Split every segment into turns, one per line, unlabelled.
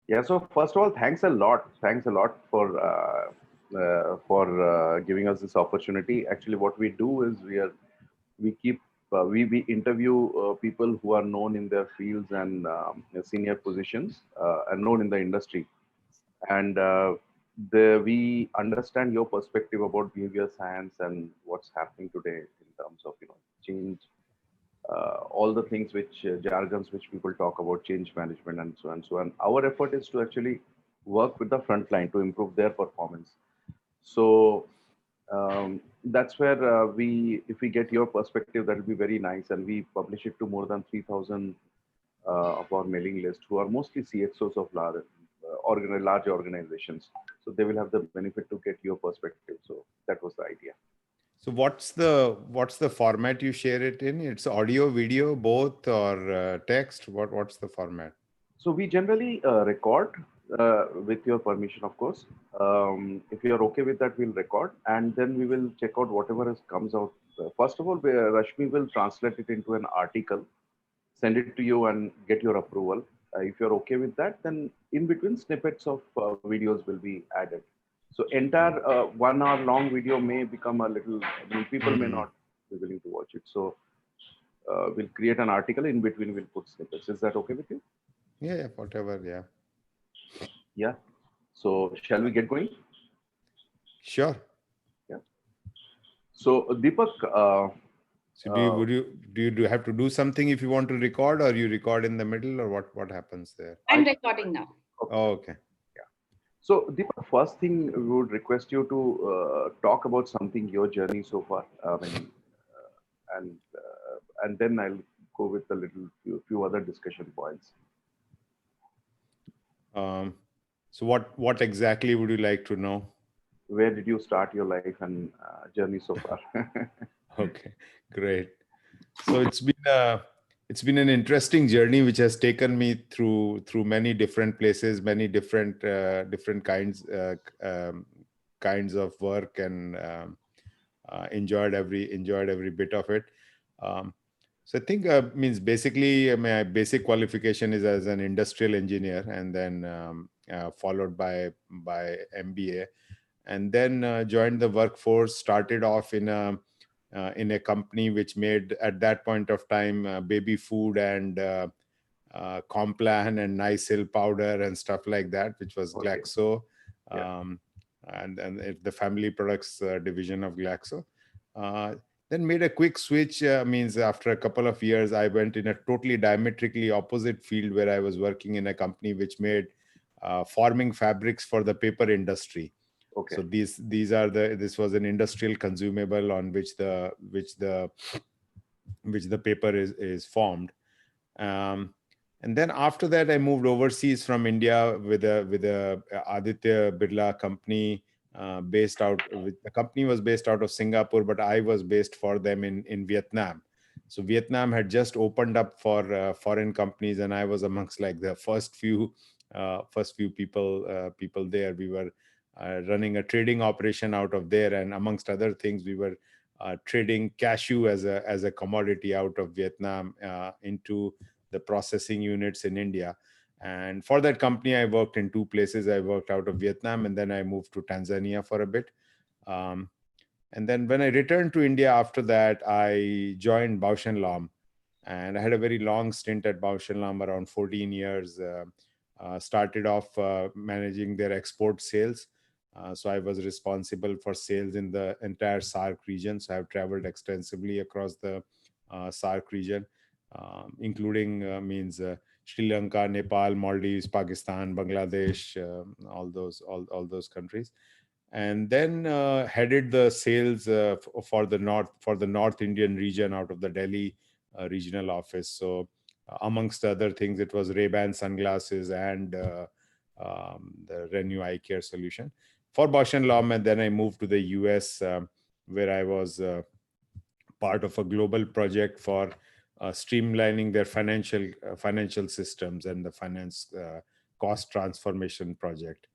Yeah. So first of all, thanks a lot. Thanks a lot for giving us this opportunity. Actually, what we do is we keep we interview people who are known in their fields and senior positions and known in the industry, and we understand your perspective about behavior science and what's happening today in terms of change, all the things which jargons which people talk about, change management and so on and so on. Our effort is to actually work with the front line to improve their performance. So that's where if we get your perspective, that will be very nice, and we publish it to more than 3,000 of our mailing list, who are mostly CXOs of large organizations. So they will have the benefit to get your perspective. So that was the idea.
So what's the format you share it in? It's audio, video, both, or text? What's the format?
So we generally record with your permission, of course. If you are okay with that, we'll record, and then we will check out whatever comes out. First of all, Rashmi will translate it into an article, send it to you, and get your approval. If you're okay with that, then in between snippets of videos will be added. So entire 1 hour long video may become a little. I mean, people may not be willing to watch it. So we'll create an article, in between we'll put snippets. Is that okay with you?
Yeah, whatever. Yeah.
Yeah. So shall we get going?
Sure.
Yeah. So Deepak.
So do you have to do something if you want to record, or you record in the middle, or what happens there?
I'm recording now.
Okay.
Oh, okay.
Yeah. So Deepak, first thing we would request you to talk about something, your journey so far. And then I'll go with a few other discussion points.
So what exactly would you like to know?
Where did you start your life and journey so far?
Okay, great. So it's been an interesting journey which has taken me through many different places, many different kinds of work, and enjoyed every bit of it. So I think means basically my basic qualification is as an industrial engineer, and then followed by MBA, and then joined the workforce. Started off in a company which made, at that point of time, baby food and Complan and Nycil powder and stuff like that, which was
Okay.
Glaxo,
Yeah.
and the family products division of Glaxo. Then made a quick switch. Means after a couple of years, I went in a totally diametrically opposite field, where I was working in a company which made forming fabrics for the paper industry.
Okay.
So this was an industrial consumable on which the paper is formed. And then after that, I moved overseas from India with a Aditya Birla company, the company was based out of Singapore, but I was based for them in Vietnam. So Vietnam had just opened up for foreign companies, and I was amongst like the first few people there. We were running a trading operation out of there, and amongst other things, we were trading cashew as a commodity out of Vietnam into the processing units in India. And for that company, I worked in two places. I worked out of Vietnam, and then I moved to Tanzania for a bit. And then when I returned to India after that, I joined Bausch & Lomb, and I had a very long stint at Bausch & Lomb, around 14 years. Started off managing their export sales. So I was responsible for sales in the entire SAARC region. So I've traveled extensively across the SAARC region, including Sri Lanka, Nepal, Maldives, Pakistan, Bangladesh, all those countries. And then headed the sales for the North Indian region out of the Delhi regional office. So amongst other things, it was Ray-Ban sunglasses and the Renew Eye Care solution for Bausch & Lomb. And then I moved to the US, where I was part of a global project for streamlining their financial systems and the finance cost transformation project.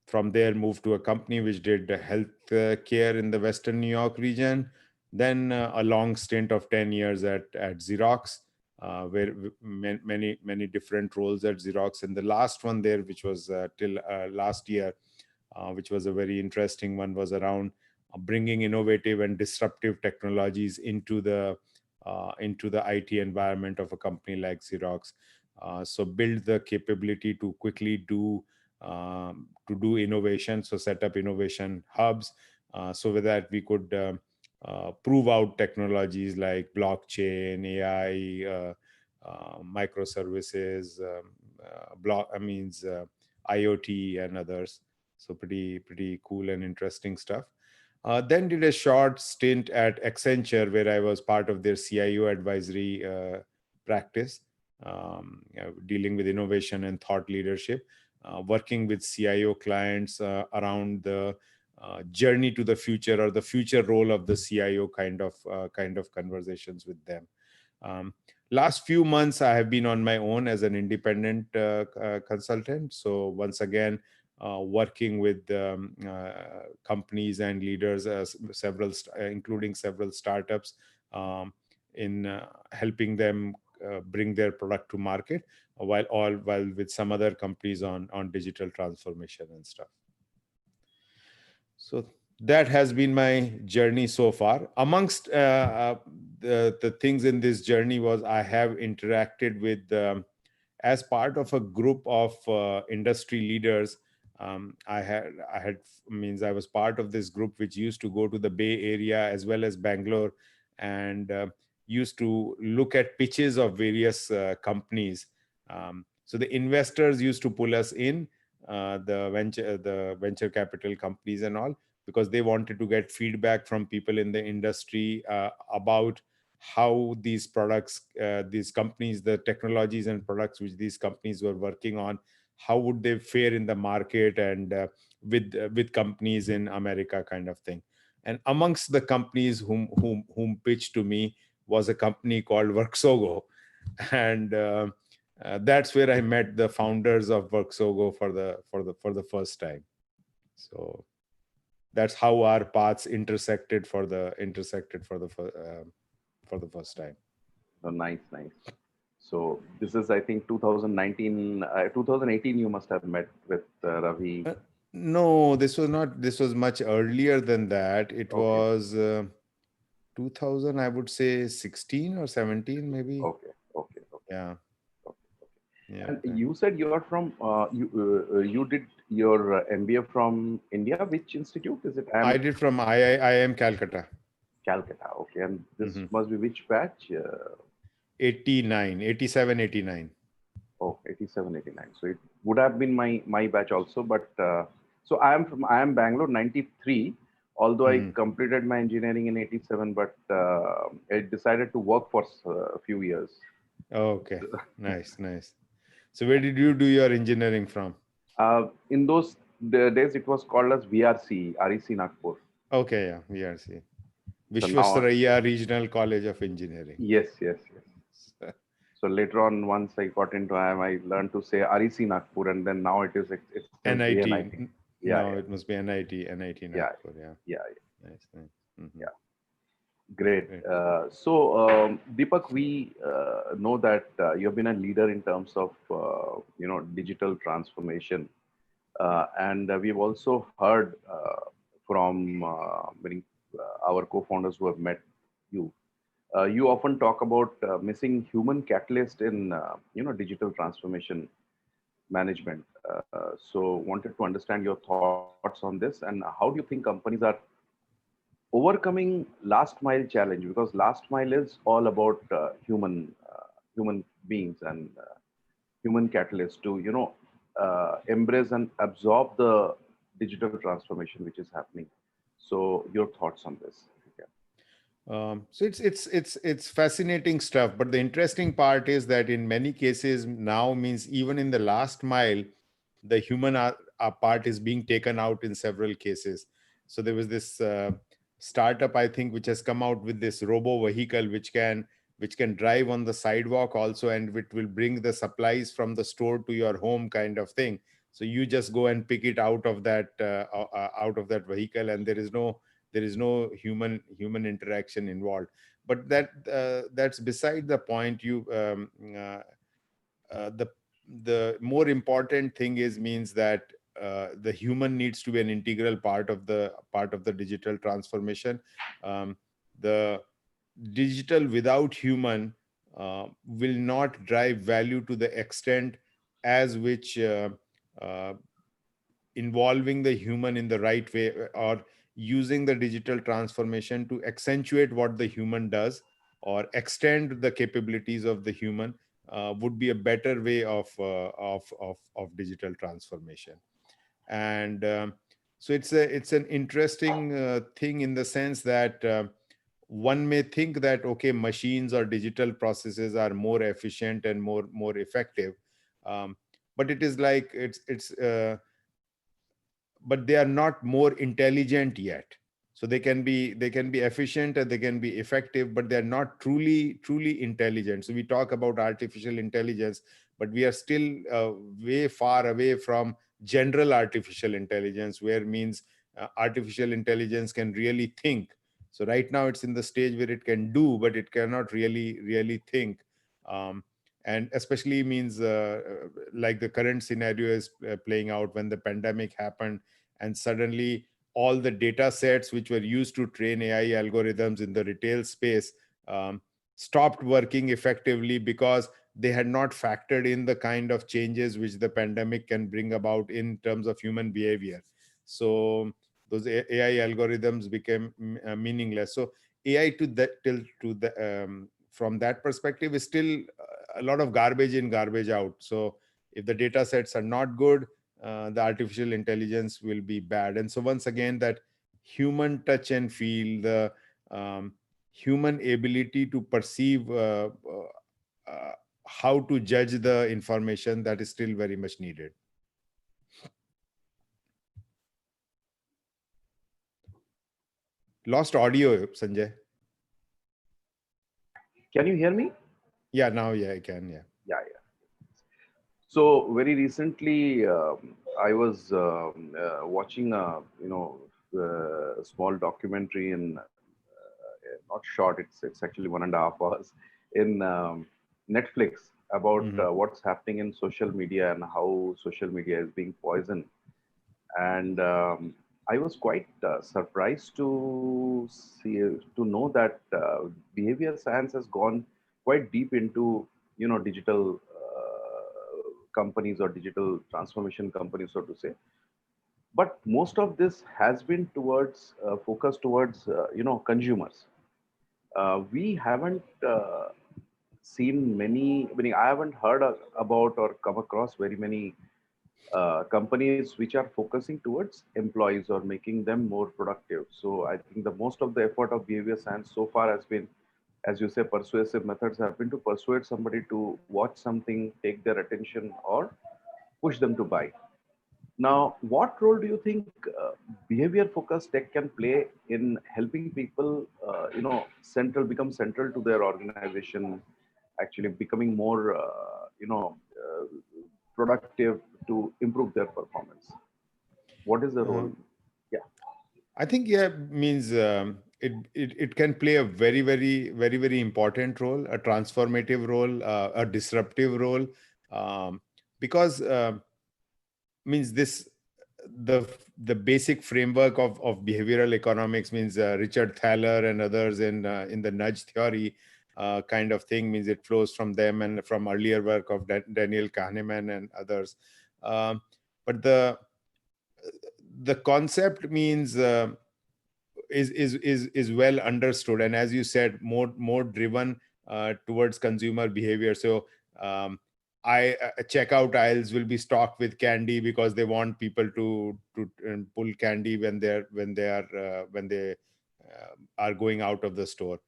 From there, moved to a company which did health care in the Western New York region. Then a long stint of 10 years at Xerox, where many different roles at Xerox. And the last one there, which was till last year, which was a very interesting one, was around bringing innovative and disruptive technologies into the IT environment of a company like Xerox. So build the capability to quickly do innovation. So set up innovation hubs, so with that we could prove out technologies like blockchain, AI, microservices, block. I means IoT and others. So pretty cool and interesting stuff. Then did a short stint at Accenture, where I was part of their CIO advisory practice, dealing with innovation and thought leadership, working with CIO clients around the journey to the future, or the future role of the CIO, kind of conversations with them. Um, Last few months, I have been on my own as an independent consultant. So once again, working with companies and leaders, including several startups, um, in helping them bring their product to market, while with some other companies on digital transformation and stuff. So that has been my journey so far. Amongst the things in this journey was I have interacted with, as part of a group of industry leaders. I had means I was part of this group which used to go to the Bay Area as well as Bangalore, and used to look at pitches of various companies. So the investors used to pull us in, the venture capital companies and all, because they wanted to get feedback from people in the industry about how these products, these companies, the technologies and products which these companies were working on, how would they fare in the market, and with companies in America, kind of thing. And amongst the companies whom pitched to me was a company called worxogo. And that's where I met the founders of worxogo for the first time. So that's how our paths intersected for the first time.
So nice, nice. So this is, I think, 2019, 2018. You must have met with Ravi.
Uh, no, this was not. This was much earlier than that. It
Okay,
was 2000, I would say 16 or 17, maybe.
okay, okay, okay,
Yeah,
okay, okay.
yeah.
And you said you are from you did your MBA from India. Which institute is it?
I
I'm
did from IIM Calcutta.
Calcutta. Okay, and this
Hmm.
must be which batch?
89, 87, 89.
Oh, 87, 89. So it would have been my batch also, but so I am Bangalore 93. Although I
Hmm.
completed my engineering in 87, but I decided to work for a few years.
Okay, nice, nice. So where did you do your engineering from?
In those days, it was called as VRC, REC Nagpur.
Okay, yeah, VRC,
So now,
Vishwasaraya Regional College of Engineering.
yes, yes, yes. So later on, once I got into IIM, I learned to say REC Nagpur, and then now it is extended to ANIT.
NIT.
Yeah,
No,
yeah,
it must be NIT
yeah,
Nagpur. Yeah,
yeah,
nice, nice. Hmm.
yeah. Great.
Great.
Deepak, we know that you've been a leader in terms of digital transformation, and we've also heard from many our co-founders who have met you. You often talk about missing human catalyst in digital transformation management. So, wanted to understand your thoughts on this, and how do you think companies are overcoming last mile challenge, because last mile is all about human beings and human catalyst to embrace and absorb the digital transformation which is happening. So your thoughts on this? Okay.
So it's fascinating stuff. But the interesting part is that in many cases now, means even in the last mile, the human part is being taken out in several cases. So there was this startup, I think, which has come out with this robo vehicle which can drive on the sidewalk also, and it will bring the supplies from the store to your home, kind of thing. So you just go and pick it out of that vehicle, and there is no human interaction involved. but that's beside the point. The more important thing is means that the human needs to be an integral part of the digital transformation. The digital without human will not drive value to the extent as which uh, involving the human in the right way, or using the digital transformation to accentuate what the human does or extend the capabilities of the human, would be a better way of digital transformation. And so it's an interesting thing in the sense that one may think that, okay, machines or digital processes are more efficient and more effective, um, but it is like but they are not more intelligent yet. So they can be efficient and they can be effective, but they're not truly intelligent. So we talk about artificial intelligence, but we are still way far away from general artificial intelligence, where means artificial intelligence can really think. So right now it's in the stage where it can do, but it cannot really think. um, and especially means like the current scenario is playing out when the pandemic happened, and suddenly all the data sets which were used to train AI algorithms in the retail space um, stopped working effectively, because they had not factored in the kind of changes which the pandemic can bring about in terms of human behavior. So those AI algorithms became meaningless. So AI to that till to the from that perspective is still a lot of garbage in, garbage out. So if the data sets are not good, the artificial intelligence will be bad. And so once again, that human touch and feel, the um, human ability to perceive how to judge the information, that is still very much needed. Lost audio, Sanjay.
Can you hear me?
Yeah, now, yeah, I can. Yeah.
Yeah, yeah. So very recently, I was watching a small documentary in not short. It's actually 1.5 hours in Netflix about
Hmm.
what's happening in social media and how social media is being poisoned. And I was quite surprised to see to know that behavior science has gone quite deep into digital companies or digital transformation companies, so to say. But most of this has been towards focused towards consumers. We haven't seen many. I mean, I haven't heard about or come across very many companies which are focusing towards employees or making them more productive. So I think the most of the effort of behavior science so far has been, as you say, persuasive methods have been to persuade somebody to watch something, take their attention, or push them to buy. Now, what role do you think behavior focused tech can play in helping people, become central to their organization, actually becoming more, productive to improve their performance? What is the role?
Um,
Yeah.
I think, yeah, means it can play a very important role, a transformative role, a disruptive role, um, because means this the basic framework of behavioral economics means Richard Thaler and others in the nudge theory kind of thing, means it flows from them and from earlier work of Daniel Kahneman and others. Um, but the concept means is well understood, and as you said, more driven towards consumer behavior. So um, I checkout aisles will be stocked with candy because they want people to pull candy when they are going out of the store,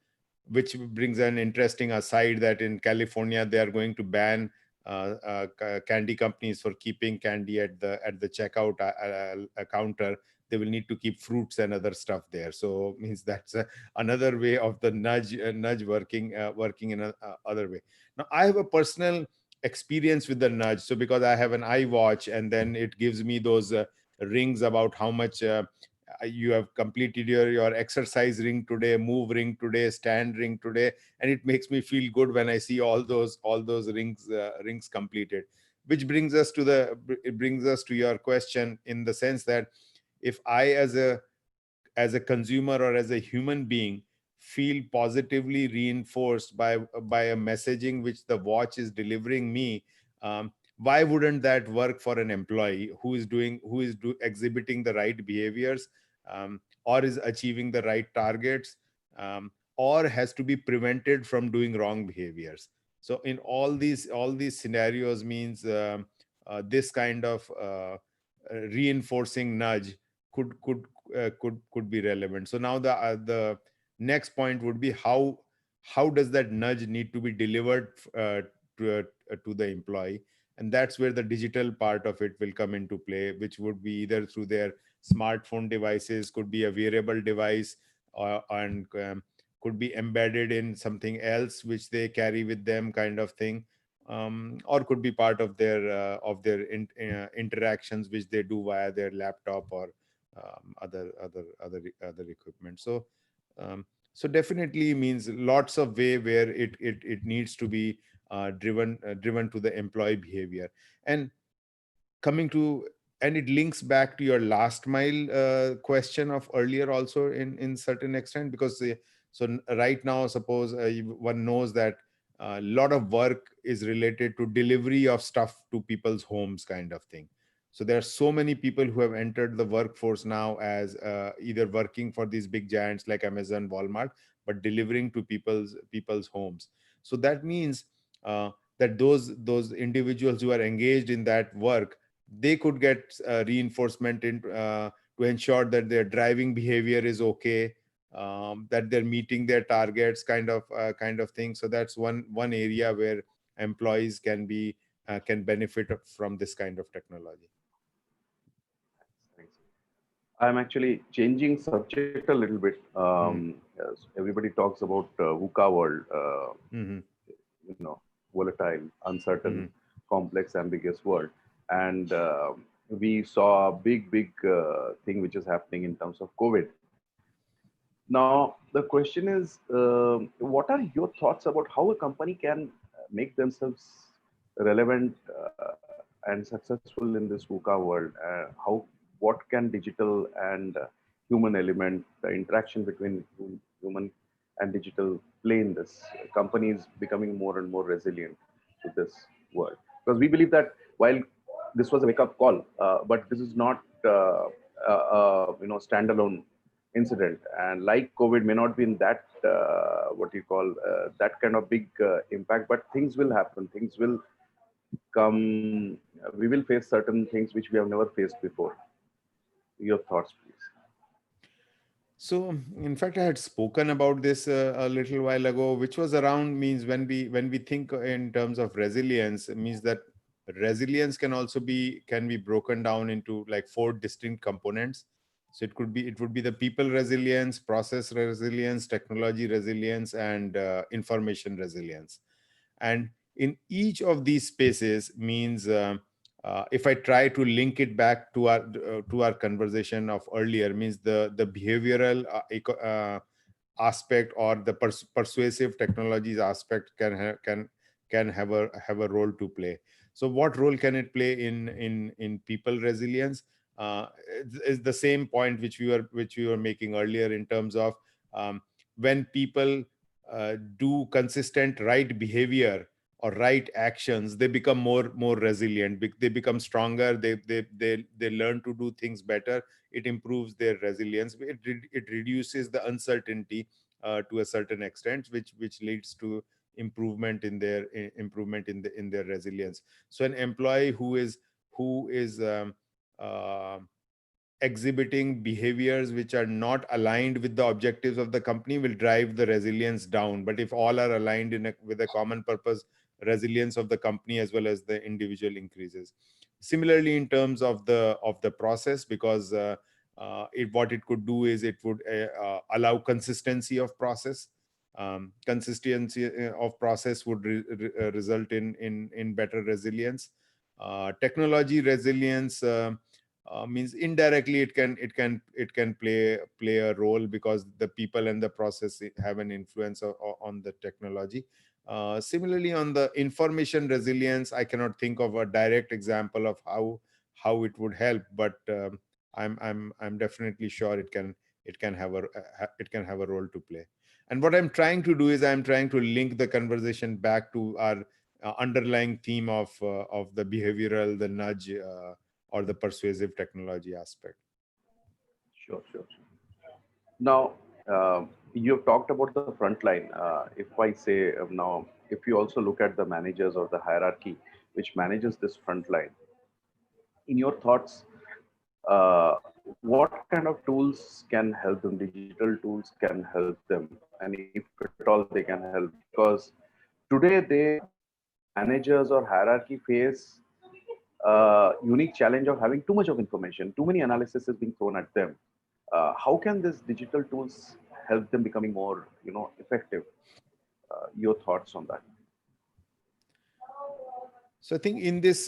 which brings an interesting aside that in California they are going to ban candy companies for keeping candy at the checkout counter. They will need to keep fruits and other stuff there. So means that's another way of the nudge working in a other way. Now I have a personal experience with the nudge. So because I have an iWatch, and then it gives me those rings about how much you have completed your exercise ring today, move ring today, stand ring today, and it makes me feel good when I see all those rings completed. Which brings us to it brings us to your question, in the sense that if I, as a consumer or as a human being, feel positively reinforced by a messaging which the watch is delivering me, why wouldn't that work for an employee exhibiting the right behaviors, or is achieving the right targets, or has to be prevented from doing wrong behaviors? So in all these scenarios means, this kind of reinforcing nudge could be relevant. So now the next point would be, how does that nudge need to be delivered to the employee? And that's where the digital part of it will come into play, which would be either through their smartphone devices, could be a wearable device, and could be embedded in something else which they carry with them, kind of thing, or could be part of their interactions which they do via their laptop or other equipment. Um, so definitely means lots of way where it needs to be driven to the employee behavior. And coming to and it links back to your last mile question of earlier also, in certain extent, because right now, suppose one knows that a lot of work is related to delivery of stuff to people's homes, kind of thing. So there are so many people who have entered the workforce now as either working for these big giants like Amazon, Walmart, but delivering to people's homes. So that means that those individuals who are engaged in that work, they could get reinforcement to ensure that their driving behavior is okay, that they're meeting their targets, kind of thing. So that's one area where employees can benefit from this kind of technology.
Thanks. I'm actually changing subject a little bit.
Mm-hmm.
Yes, everybody talks about VUCA world,
Mm-hmm.
you know, volatile, uncertain,
Mm-hmm.
complex, ambiguous world. And we saw a big thing which is happening in terms of COVID. Now, the question is, what are your thoughts about how a company can make themselves relevant and successful in this VUCA world? What can digital and human element, the interaction between human and digital play in this? Companies becoming more and more resilient to this world, because we believe that while this was a wake up call, but this is not standalone incident, and like COVID may not be in that what you call that kind of big impact, but things will happen, things will come, we will face certain things which we have never faced before. Your thoughts, please.
So, in fact, I had spoken about this a little while ago, which was around means when we think in terms of resilience, it means that resilience can be broken down into like four distinct components. So it would be the people resilience, process resilience, technology resilience, and information resilience. And in each of these spaces means, if I try to link it back to our conversation of earlier, means the behavioral aspect, or the persuasive technologies aspect can have a role to play. So what role can it play in people resilience? Is the same point which we were making earlier, in terms of, when people do consistent right behavior or right actions, they become more resilient. They become stronger. They learn to do things better. It improves their resilience. It reduces the uncertainty to a certain extent, which leads to improvement in their resilience. So an employee who is uh, exhibiting behaviors which are not aligned with the objectives of the company will drive the resilience down. But if all are aligned with a common purpose, resilience of the company as well as the individual increases. Similarly, in terms of the process, because what it could do is it would allow consistency of process. Consistency of process would result in better resilience. Technology resilience means indirectly it can play a role, because the people and the process have an influence on the technology. Similarly, on the information resilience, I cannot think of a direct example of how it would help, but I'm definitely sure it can have a role to play. And what I'm trying to do is I'm trying to link the conversation back to our underlying theme of the behavioral, the nudge, or the persuasive technology aspect.
Sure, sure, sure. Now, you've talked about the front line. If I say now, if you also look at the managers or the hierarchy which manages this front line, in your thoughts, what kind of tools can help them? Digital tools can help them, and if at all they can help, because today the managers or hierarchy face unique challenge of having too much of information, too many analysis is being thrown at them. How can these digital tools help them becoming more, effective? Your thoughts on that?
So I think in this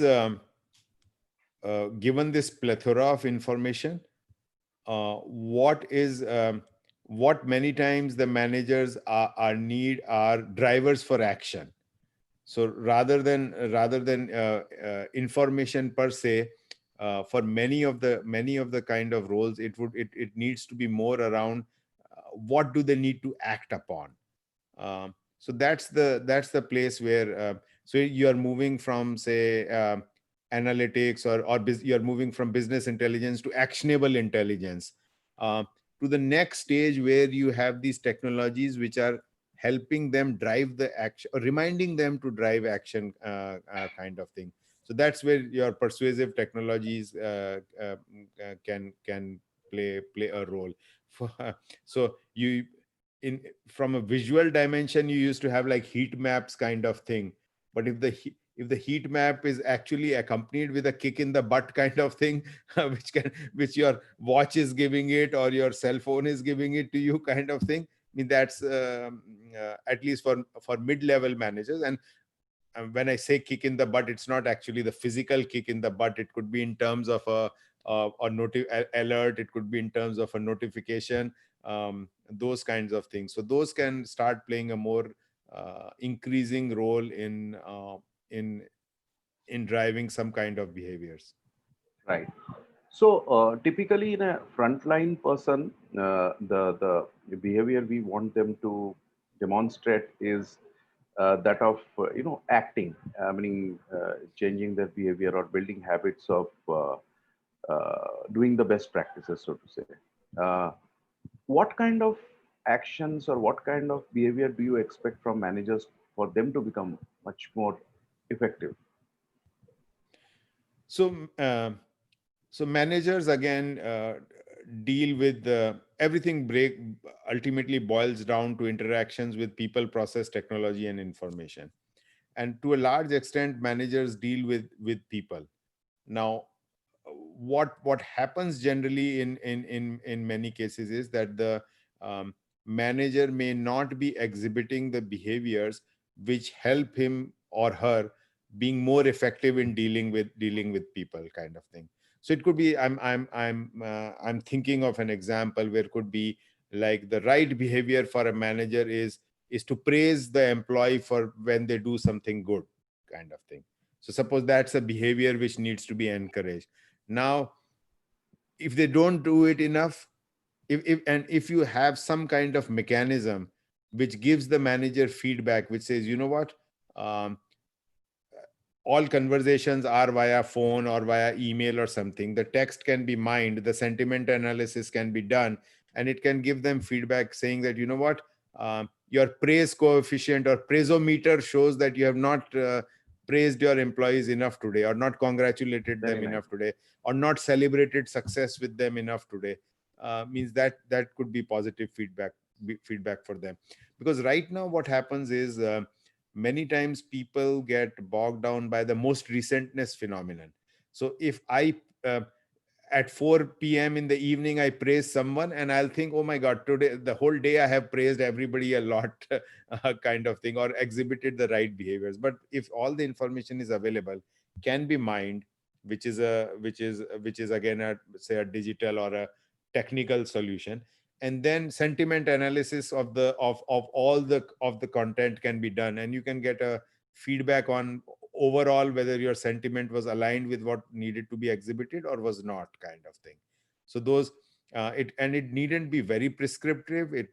given this plethora of information, what many times the managers are need are drivers for action. So rather than information per se, for many of the kind of roles, it needs to be more around what do they need to act upon. So that's the place where so you are moving from, say, analytics, you're moving from business intelligence to actionable intelligence, uh, to the next stage where you have these technologies which are helping them drive the action, or reminding them to drive action, kind of thing. So that's where your persuasive technologies can play a role. For, so you in from a visual dimension, you used to have like heat maps kind of thing. But if the heat map is actually accompanied with a kick in the butt kind of thing, which your watch is giving it, or your cell phone is giving it to you, kind of thing, I mean, that's at least for mid-level managers. And when I say kick in the butt, it's not actually the physical kick in the butt. It could be in terms of alert. It could be in terms of a notification, those kinds of things. So those can start playing a more increasing role in in driving some kind of behaviors.
Right. So typically, in a frontline person, the behavior we want them to demonstrate is that of acting, meaning changing their behavior or building habits of doing the best practices, so to say. Uh, what kind of actions or what kind of behavior do you expect from managers for them to become much more effective?
So so managers again deal with everything break ultimately boils down to interactions with people, process, technology, and information. And to a large extent, managers deal with people. Now, what happens generally in many cases is that the um, manager may not be exhibiting the behaviors which help him or her being more effective in dealing with people, kind of thing. So it could be, I'm thinking of an example where it could be like the right behavior for a manager is to praise the employee for when they do something good, kind of thing. So suppose that's a behavior which needs to be encouraged. Now, if they don't do it enough, if you have some kind of mechanism which gives the manager feedback, which says, you know what, um, all conversations are via phone or via email or something, the text can be mined, the sentiment analysis can be done, and it can give them feedback saying that, you know what, your praise coefficient or praisometer shows that you have not praised your employees enough today, or not congratulated
Very
them
nice.
enough today, or not celebrated success with them enough today. Means that could be positive feedback for them. Because right now what happens is, many times people get bogged down by the most recentness phenomenon. So if I at 4 p.m. in the evening I praise someone, and I'll think, oh my god, today the whole day I have praised everybody a lot, kind of thing, or exhibited the right behaviors. But if all the information is available, can be mined, which is again a, say, a digital or a technical solution. And then sentiment analysis of all the content can be done, and you can get a feedback on overall whether your sentiment was aligned with what needed to be exhibited or was not, kind of thing. So those it needn't be very prescriptive. It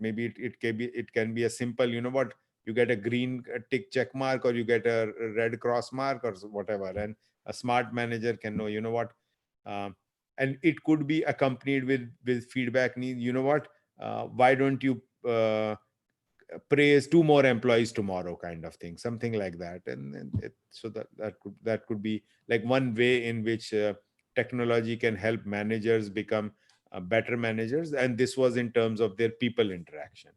can be a simple, you get a green tick check mark, or you get a red cross mark, or whatever. And a smart manager can know, um, and it could be accompanied with feedback need, why don't you praise two more employees tomorrow, kind of thing, something like that. So that could be like one way in which technology can help managers become better managers, and this was in terms of their people interaction.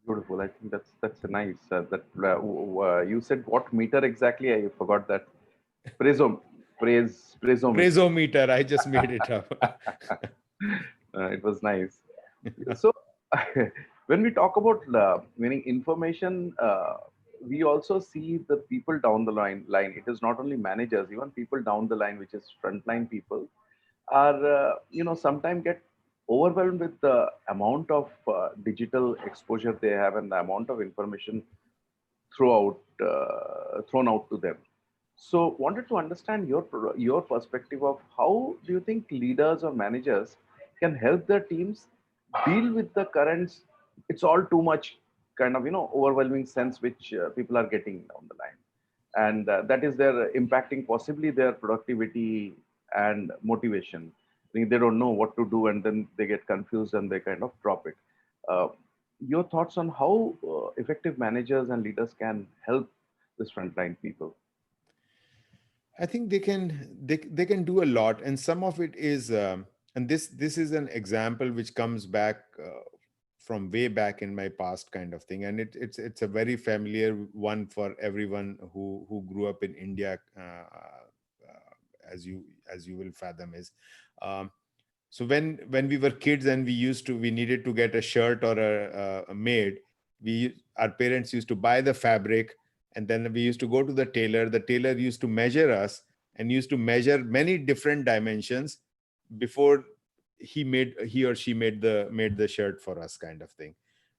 Beautiful. I think that's a nice. You said what meter exactly? I forgot that. Presom, Presometer.
Praisometer, I just made it up.
It was nice. So, when we talk about meaning information, we also see the people down the line. It is not only managers, even people down the line, which is frontline people, are sometimes get overwhelmed with the amount of digital exposure they have and the amount of information thrown out to them. So, wanted to understand your perspective of how do you think leaders or managers can help their teams deal with the current, it's all too much kind of overwhelming sense which people are getting down the line, and that is their impacting possibly their productivity and motivation. I think they don't know what to do, and then they get confused and they kind of drop it. Uh, your thoughts on how effective managers and leaders can help this frontline people?
I think they can do a lot, and some of it is, and this is an example which comes back from way back in my past, kind of thing, and it's a very familiar one for everyone who grew up in India, as you will fathom, is um, so when we were kids and we needed to get a shirt or a maid, our parents used to buy the fabric, and then we used to go to the tailor used to measure us, and used to measure many different dimensions before he or she made the shirt for us, kind of thing.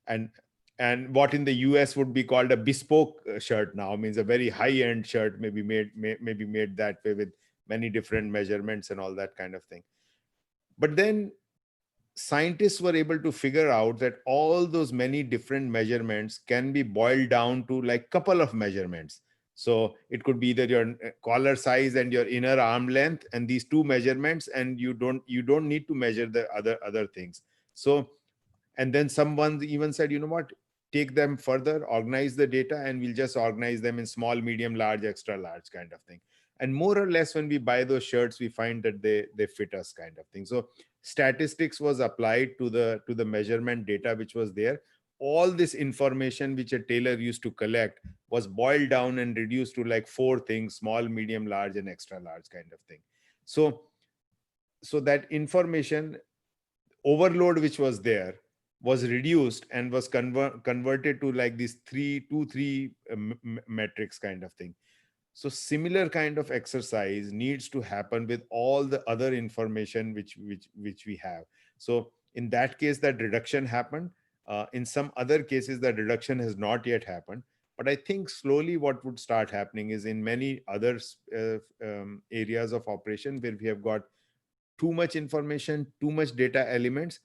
And and what in the US would be called a bespoke shirt now means a very high end shirt, maybe made that way with many different measurements and all that kind of thing. But then scientists were able to figure out that all those many different measurements can be boiled down to like couple of measurements. So it could be either your collar size and your inner arm length, and these two measurements, and you don't need to measure the other things. So, and then someone even said, what, take them further, organize the data, and we'll just organize them in small, medium, large, extra large, kind of thing. And more or less when we buy those shirts, we find that they fit us, kind of thing. So statistics was applied to the measurement data which was there. All this information which a tailor used to collect was boiled down and reduced to like four things: small, medium, large, and extra large, kind of thing. So that information overload which was there was reduced and was converted to like these three metrics, kind of thing. So similar kind of exercise needs to happen with all the other information which we have. So in that case, that reduction happened. In some other cases, that reduction has not yet happened. But I think slowly what would start happening is in many other areas of operation where we have got too much information, too much data elements,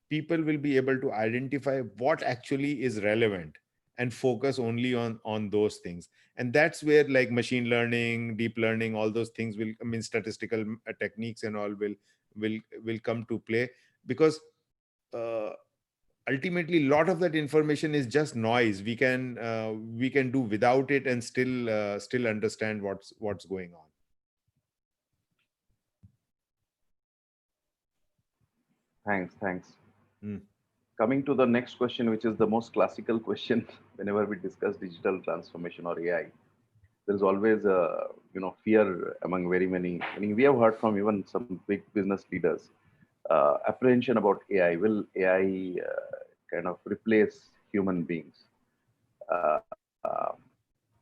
people will be able to identify what actually is relevant and focus only on those things. And that's where like machine learning, deep learning, all those things will, I mean, statistical techniques and all will will come to play. Because uh, ultimately a lot of that information is just noise. We can do without it and still understand what's going on.
Thanks.
Mm.
Coming to the next question, which is the most classical question whenever we discuss digital transformation or AI, there's always a fear among very many. I mean, we have heard from even some big business leaders apprehension about AI. Will AI kind of replace human beings? Uh,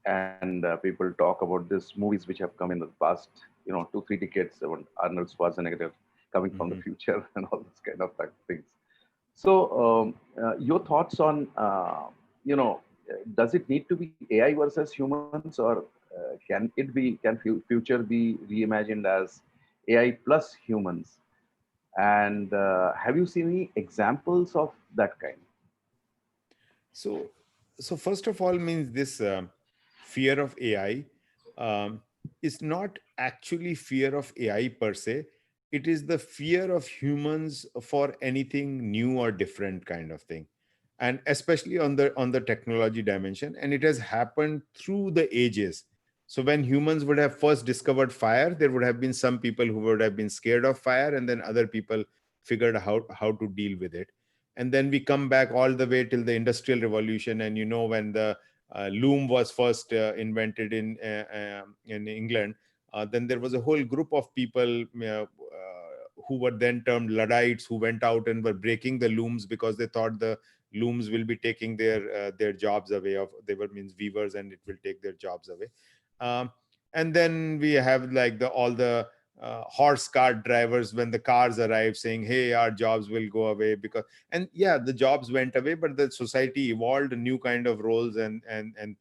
and people talk about these movies which have come in the past, 2 3 decades about Arnold Schwarzenegger coming from the
Mhm.
future and all those kind of things. So your thoughts on does it need to be AI versus humans, or can future be reimagined as AI plus humans? And have you seen any examples of that kind?
So, so first of all, means this fear of AI um, is not actually fear of AI per se. It is the fear of humans for anything new or different kind of thing, and especially on the technology dimension. And it has happened through the ages. So when humans would have first discovered fire, there would have been some people who would have been scared of fire, and then other people figured out how to deal with it. And then we come back all the way till the industrial revolution, and when the loom was first invented in England. Then there was a whole group of people who were then termed Luddites, who went out and were breaking the looms because they thought the looms will be taking their jobs away. Of they were means weavers, and it will take their jobs away. um, and then we have like the all the horse cart drivers, when the cars arrive, saying, hey, our jobs will go away. Because, and yeah, the jobs went away, but the society evolved, new kind of roles, and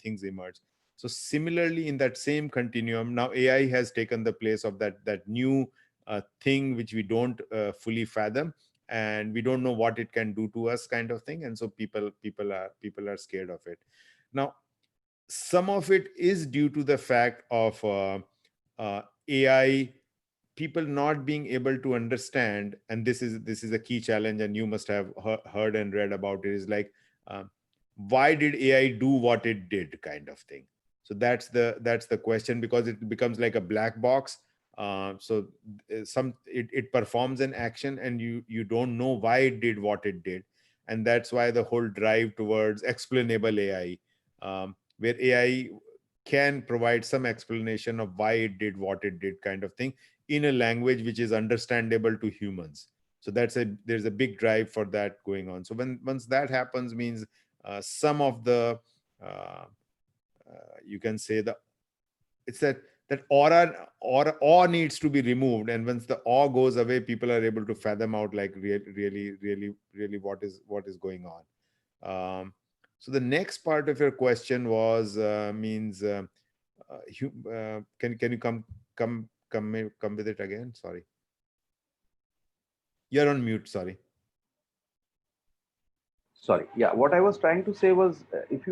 things emerged. So similarly, in that same continuum, now AI has taken the place of that new thing which we don't fully fathom, and we don't know what it can do to us, kind of thing. And so people are scared of it. Now, some of it is due to the fact of AI, people not being able to understand. And this is a key challenge, and you must have heard and read about it, is like, um, why did AI do what it did, kind of thing. So that's the question, because it becomes like a black box. So it performs an action, and you don't know why it did what it did. And that's why the whole drive towards explainable AI, where AI can provide some explanation of why it did what it did, kind of thing, in a language which is understandable to humans. So there's a big drive for that going on. So once that happens, means some of the uh, you can say, it's that awe needs to be removed. And once the awe goes away, people are able to fathom out, like, really what is going on. So the next part of your question was, means can you come with it again? Sorry, you're on mute. Sorry.
Sorry. Yeah, what I was trying to say was, if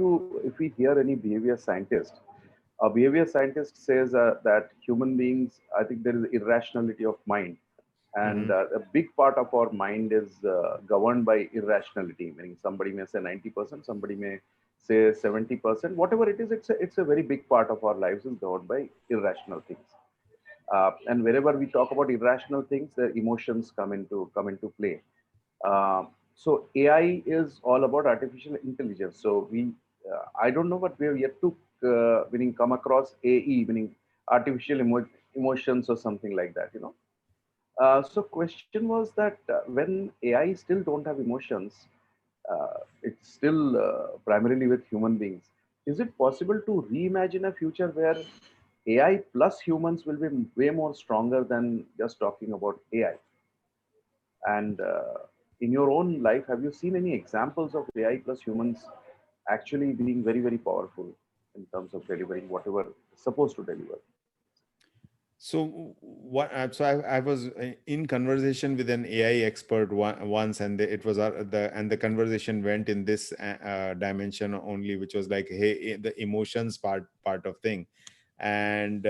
we hear any behavior scientist, a behavior scientist says that human beings, I think there is irrationality of mind, and
Hmm.
a big part of our mind is governed by irrationality. Meaning, somebody may say 90%, somebody may say 70%. Whatever it is, it's a very big part of our lives is governed by irrational things. And wherever we talk about irrational things, the emotions come into play. So AI is all about artificial intelligence. So I don't know, but we have yet to meaning come across AE, meaning artificial emotions or something like that. So question was that when AI still don't have emotions, it's still primarily with human beings. Is it possible to reimagine a future where AI plus humans will be way more stronger than just talking about AI? And in your own life, have you seen any examples of AI plus humans actually being very, very powerful in terms of delivering whatever it's supposed to deliver?
So what? I was in conversation with an AI expert once, and it was the conversation went in this dimension only, which was like, hey, the emotions part of thing. And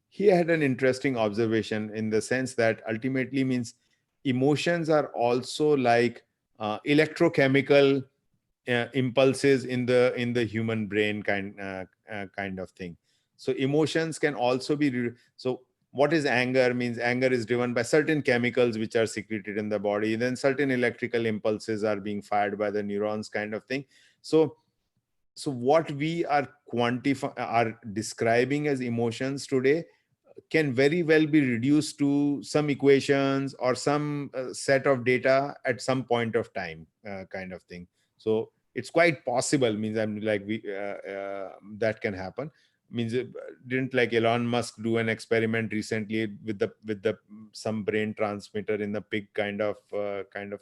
he had an interesting observation, in the sense that ultimately, means emotions are also like electrochemical impulses in the human brain, kind of thing. So emotions can also be so what is anger? Means anger is driven by certain chemicals which are secreted in the body, then certain electrical impulses are being fired by the neurons, kind of thing. So so what we are describing as emotions today can very well be reduced to some equations or some set of data at some point of time, kind of thing. So it's quite possible, means I'm like that can happen. Means didn't like Elon Musk do an experiment recently with the some brain transmitter in the pig kind of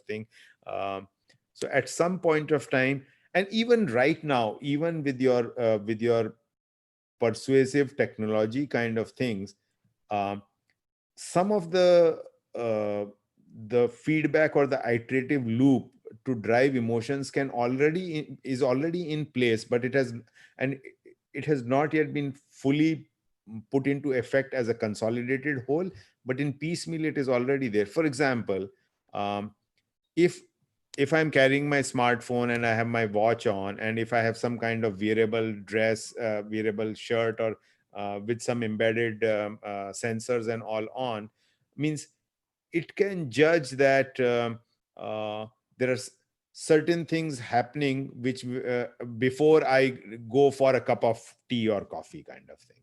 thing. um, so at some point of time, and even right now, even with your persuasive technology kind of things, um, some of uh, the feedback or the iterative loop to drive emotions is already in place, but and it has not yet been fully put into effect as a consolidated whole, but in piecemeal it is already there. For example, um, if I'm carrying my smartphone and I have my watch on, and if I have some kind of wearable dress, wearable shirt, or with some embedded sensors and all on, means it can judge that there are certain things happening which before I go for a cup of tea or coffee kind of thing.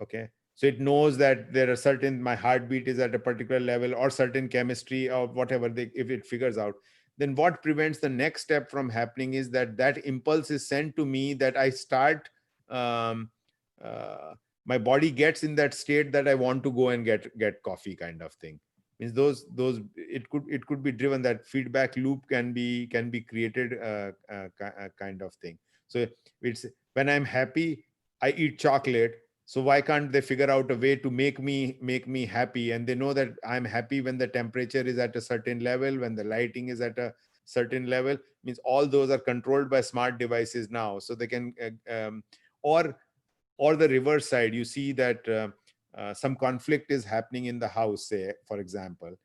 Okay, so it knows that there are certain, my heartbeat is at a particular level, or certain chemistry or whatever if it figures out. Then what prevents the next step from happening is that that impulse is sent to me, that I start um, uh, my body gets in that state that I want to go and get coffee kind of thing. Means those it could be driven, that feedback loop can be created, kind of thing. So it's, when I'm happy, I eat chocolate. So why can't they figure out a way to make me happy? And they know that I'm happy when the temperature is at a certain level, when the lighting is at a certain level. Means all those are controlled by smart devices now, so they can or the reverse side, you see that some conflict is happening in the house, say for example,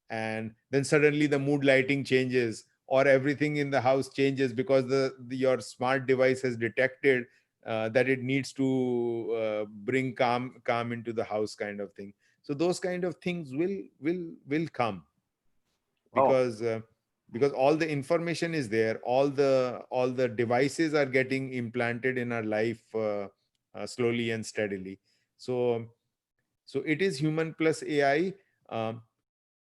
and then suddenly the mood lighting changes, or everything in the house changes because your smart device has detected that it needs to bring calm into the house kind of thing. So those kind of things will come,
Wow.
because all the information is there, all the devices are getting implanted in our life, slowly and steadily. So it is human plus AI. um,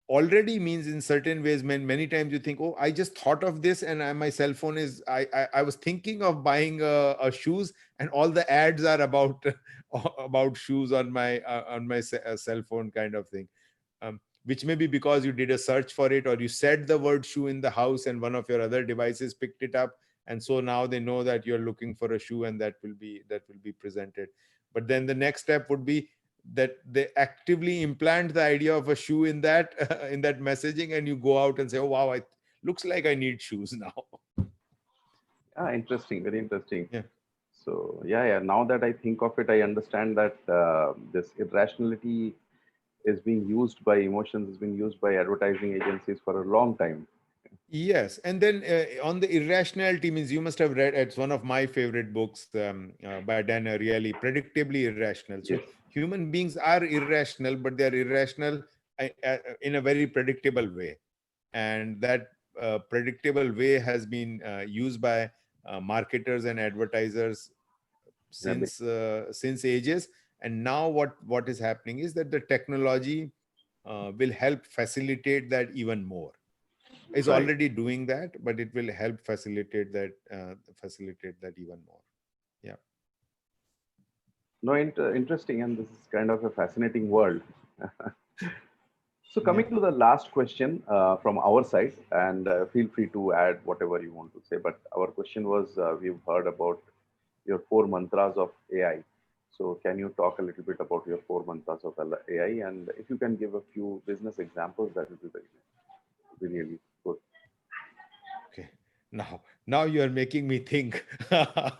Already means, in certain ways, many times you think, oh, I just thought of this, and my cell phone is, I was thinking of buying a shoes, and all the ads are about about shoes on my cell phone kind of thing. Which may be because you did a search for it, or you said the word shoe in the house and one of your other devices picked it up, and so now they know that you're looking for a shoe, and that will be presented. But then the next step would be that they actively implant the idea of a shoe in that in that messaging, and you go out and say, oh wow, I looks like I need shoes now.
Ah, interesting. Very interesting.
Yeah.
So yeah, yeah. Now that I think of it, I understand that this irrationality is being used by emotions, is being used by advertising agencies for a long time.
Yes, and then on the irrationality, means you must have read. It's one of my favorite books, by Dan Ariely, Predictably Irrational. So
Yes,
human beings are irrational, but they are irrational in a very predictable way, and that predictable way has been used by marketers and advertisers
yeah,
since ages. And now what is happening is that the technology will help facilitate that even more. Is
right.
already doing that, but it will help facilitate that even more. Yeah.
No, interesting, and this is kind of a fascinating world. So
Yeah.
coming to the last question from our side, and feel free to add whatever you want to say. But our question was, we've heard about your four mantras of AI. So can you talk a little bit about your four mantras of AI? And if you can give a few business examples, that would be very, really good.
Okay. Now you are making me think. I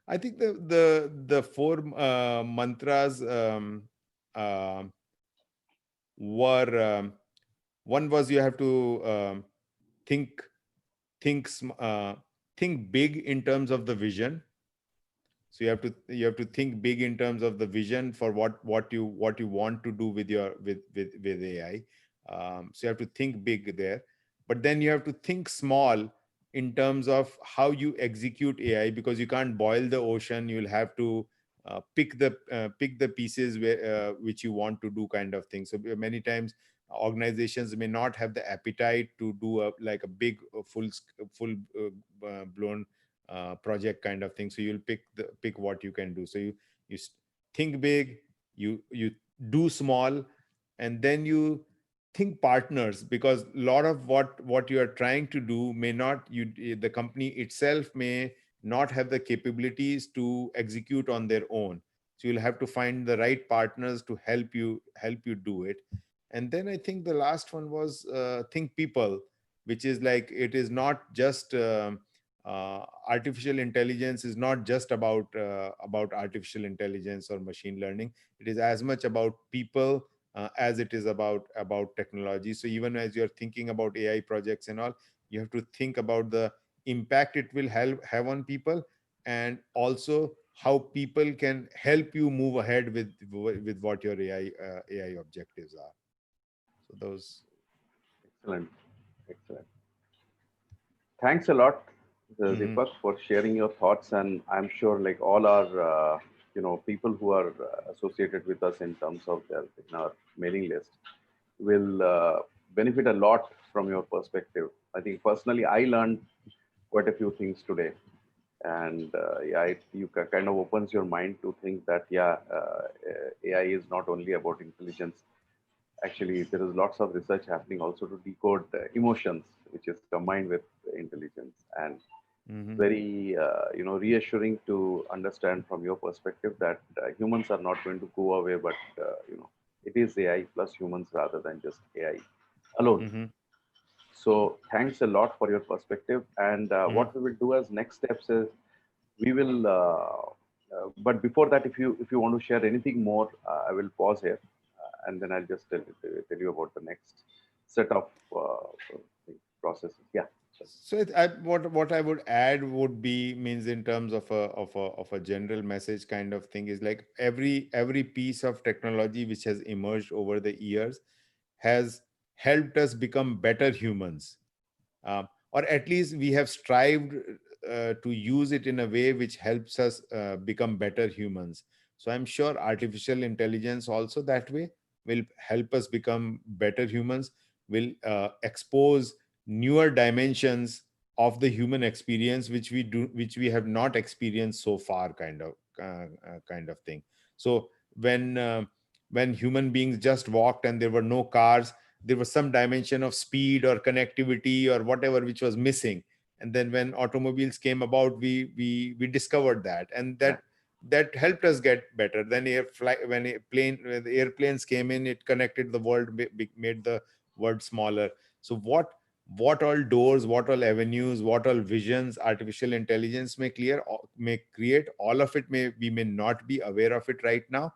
I think the four mantras uh, were, one was, you have to think think sm- uh, think big in terms of the vision. So you have to think big in terms of the vision for what you want to do with your with AI. So you have to think big there, but then you have to think small in terms of how you execute AI, because you can't boil the ocean. You'll have to pick the pieces which you want to do kind of thing. So many times organizations may not have the appetite to do a like a big full blown project kind of thing. So you'll pick what you can do. So you think big, you do small, and then you think partners, because a lot of what you are trying to do may not, the company itself may not have the capabilities to execute on their own. So you'll have to find the right partners to help you do it. And then I think the last one was think people, which is like, it is not just artificial intelligence is not just about artificial intelligence or machine learning. It is as much about people as it is about technology. So even as you're thinking about AI projects and all, you have to think about the impact it will have on people, and also how people can help you move ahead with what your AI objectives are. So those.
Excellent. Excellent. Thanks a lot,
Hmm.
Deepak, for sharing your thoughts. And I'm sure like all our, people who are associated with us in terms of in our mailing list will benefit a lot from your perspective. I think personally, I learned quite a few things today. And yeah, kind of opens your mind to think that, yeah, AI is not only about intelligence. Actually, there is lots of research happening also to decode emotions, which is combined with intelligence. And it's
Hmm.
very, reassuring to understand from your perspective that humans are not going to go away, but, it is AI plus humans rather than just AI alone.
Hmm.
So thanks a lot for your perspective. And
Hmm.
what we will do as next steps is we will. But before that, if you want to share anything more, I will pause here, and then I'll just tell you about the next set of processes. Yeah.
So what I would add would be, means in terms of a general message kind of thing, is like every piece of technology which has emerged over the years has helped us become better humans, or at least we have strived to use it in a way which helps us become better humans. So I'm sure artificial intelligence also that way will help us become better humans, will expose newer dimensions of the human experience which we have not experienced so far, kind of thing. So when human beings just walked and there were no cars, there was some dimension of speed or connectivity or whatever which was missing. And then when automobiles came about, we discovered that, and
Yeah.
that helped us get better. Then when the airplanes came in, it connected the world, made the world smaller. So what all doors, what all avenues, what all visions artificial intelligence may create, all of it we may not be aware of it right now.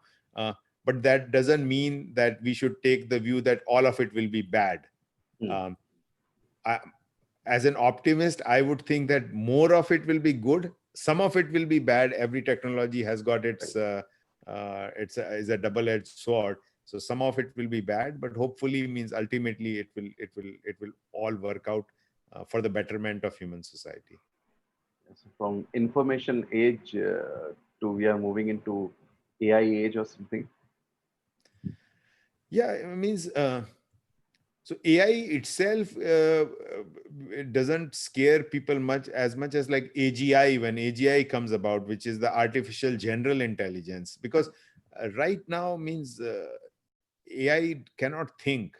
But that doesn't mean that we should take the view that all of it will be bad.
Hmm.
um, I, as an optimist, I would think that more of it will be good, some of it will be bad. Every technology has got
Right.
is a double-edged sword. So some of it will be bad, but hopefully means ultimately it will all work out for the betterment of human society.
So from information age to we are moving into AI age or something.
Yeah, it means so AI itself it doesn't scare people much as like AGI, when AGI comes about, which is the artificial general intelligence. Because right now means AI cannot think.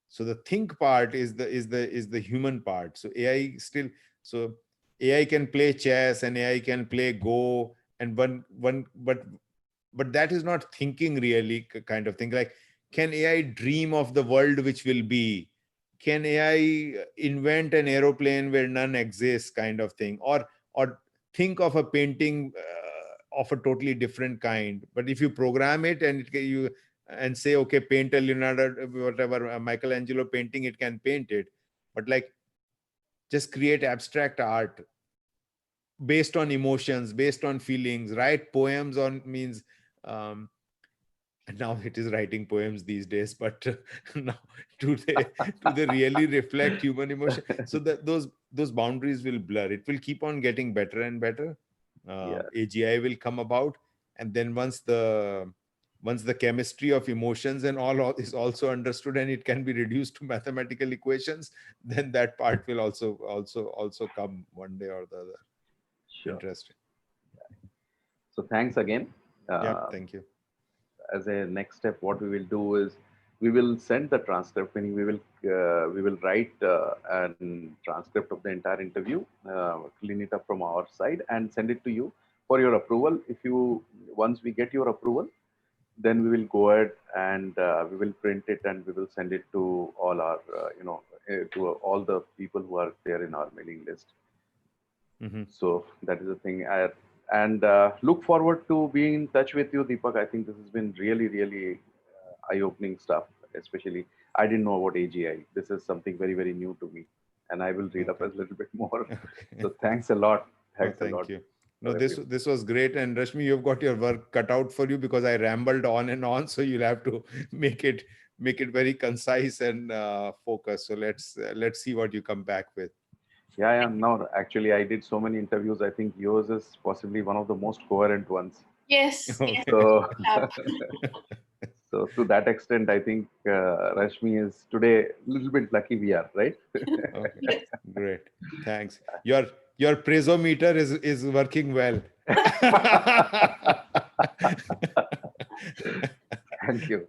So the think part is the human part. So AI still, so AI can play chess and AI can play Go, and one but that is not thinking really, kind of thing. Like, can AI dream of the world which will be? Can AI invent an aeroplane where none exists, kind of thing? Or think of a painting of a totally different kind, but if you program it and you and say, okay, paint a Leonardo, whatever, Michelangelo painting, it can paint it. But like, just create abstract art based on emotions, based on feelings, write poems on means um, and now it is writing poems these days, but now do they really reflect human emotion? So that those boundaries will blur. It will keep on getting better and better.
Yeah.
AGI will come about, and then once once the chemistry of emotions and all is also understood, and it can be reduced to mathematical equations, then that part will also come one day or the other.
Sure.
Interesting.
So thanks again.
Yep.
Uh,
Thank you.
as a next step, what we will do is we will send the transcript. Meaning we will write an transcript of the entire interview, clean it up from our side, and send it to you for your approval. If you Once we get your approval, then we will go ahead and we will print it and we will send it to all our to all the people who are there in our mailing list.
Hmm.
So that is the thing. And look forward to being in touch with you, Deepak. I think this has been really, really eye-opening stuff. Especially, I didn't know about AGI. This is something very, very new to me, and I will read up a
Okay.
little bit more.
Okay.
So thanks a lot.
Oh,
Thanks a
thank
lot
you. No,
for everything.
this was great. And Rashmi, you've got your work cut out for you because I rambled on and on. So you'll have to make it very concise and focused. So let's see what you come back with.
Yeah, yeah. No, actually, I did so many interviews. I think yours is possibly one of the most coherent ones.
Yes, yes.
Okay.
So,
Up.
so to that extent, I think Rashmi is today a little bit lucky we are, right?
Okay.
Yes.
Great. Thanks. Your presometer is working well.
Thank you.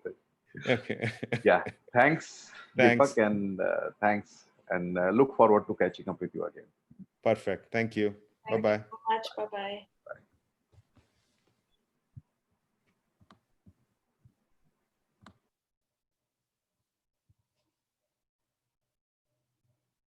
Okay.
Yeah. Thanks, Deepak,
Thanks.
and thanks. And look forward to catching up with you again.
Perfect. Thank you. Bye
Thank you
bye.
so much. Bye bye.